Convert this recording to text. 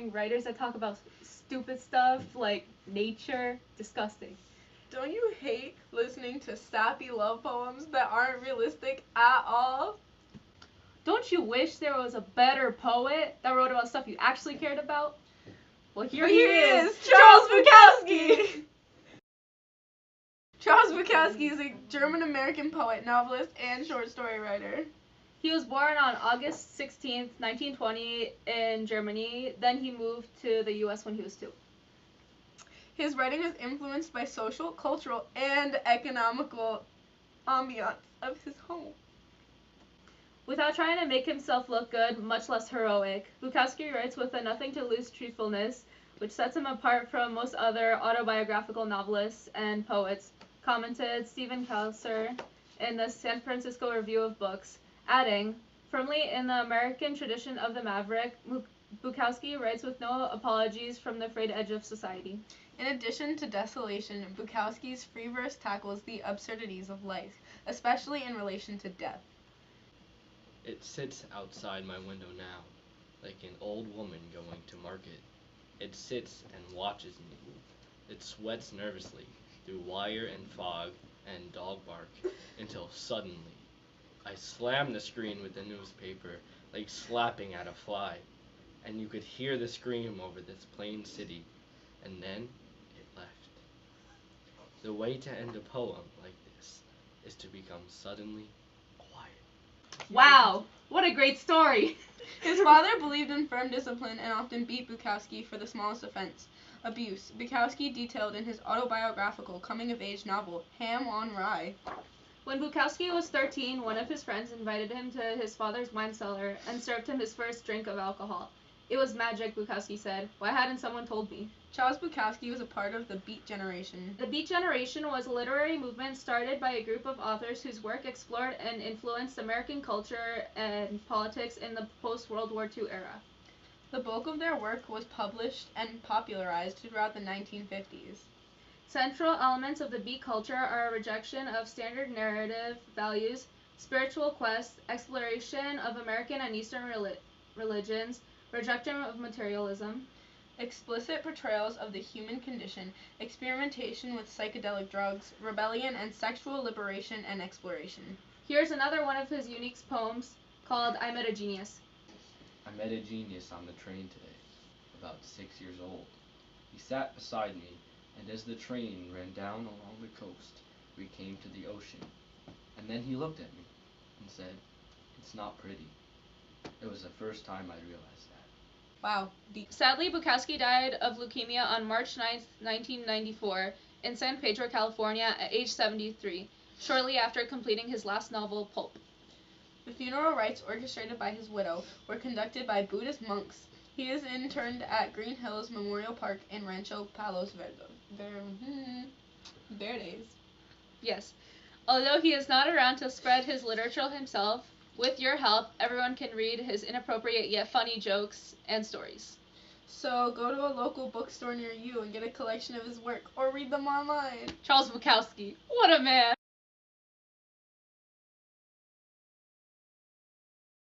writers that talk about stupid stuff like nature. Disgusting. Don't you hate listening to sappy love poems that aren't realistic at all? Don't you wish there was a better poet that wrote about stuff you actually cared about? Well, here But he here is, Charles Bukowski! Charles Bukowski is a German-American poet, novelist, and short story writer. He was born on August 16th, 1920 in Germany. Then he moved to the U.S. when he was 2. His writing is influenced by social, cultural, and economical ambiance of his home. Without trying to make himself look good, much less heroic, Bukowski writes with a nothing-to-lose truthfulness, which sets him apart from most other autobiographical novelists and poets, commented Stephen Kelser in the San Francisco Review of Books, adding, firmly in the American tradition of the maverick, Bukowski writes with no apologies from the frayed edge of society. In addition to desolation, Bukowski's free verse tackles the absurdities of life, especially in relation to death. It sits outside my window now, like an old woman going to market. It sits and watches me. It sweats nervously through wire and fog and dog bark until suddenly I slam the screen with the newspaper like slapping at a fly, and you could hear the scream over this plain city, and then it left. The way to end a poem like this is to become suddenly quiet. Wow, what a great story! His father believed in firm discipline and often beat Bukowski for the smallest offense, abuse. Bukowski detailed in his autobiographical coming-of-age novel, Ham on Rye. When Bukowski was 13, one of his friends invited him to his father's wine cellar and served him his first drink of alcohol. It was magic, Bukowski said. Why hadn't someone told me? Charles Bukowski was a part of the Beat Generation. The Beat Generation was a literary movement started by a group of authors whose work explored and influenced American culture and politics in the post-World War II era. The bulk of their work was published and popularized throughout the 1950s. Central elements of the beat culture are a rejection of standard narrative values, spiritual quest, exploration of American and Eastern religions, rejection of materialism, explicit portrayals of the human condition, experimentation with psychedelic drugs, rebellion, and sexual liberation and exploration. Here's another one of his unique poems called I Met a Genius. I met a genius on the train today, about 6 years old. He sat beside me, and as the train ran down along the coast, we came to the ocean. And then he looked at me and said, "It's not pretty." It was the first time I realized that. Wow, deep. Sadly, Bukowski died of leukemia on March 9, 1994, in San Pedro, California, at age 73, shortly after completing his last novel, Pulp. The funeral rites, orchestrated by his widow, were conducted by Buddhist monks. He is interred at Green Hills Memorial Park in Rancho Palos Verdes. Yes. Although he is not around to spread his literature himself, with your help, everyone can read his inappropriate yet funny jokes and stories. So go to a local bookstore near you and get a collection of his work, or read them online. Charles Bukowski, what a man!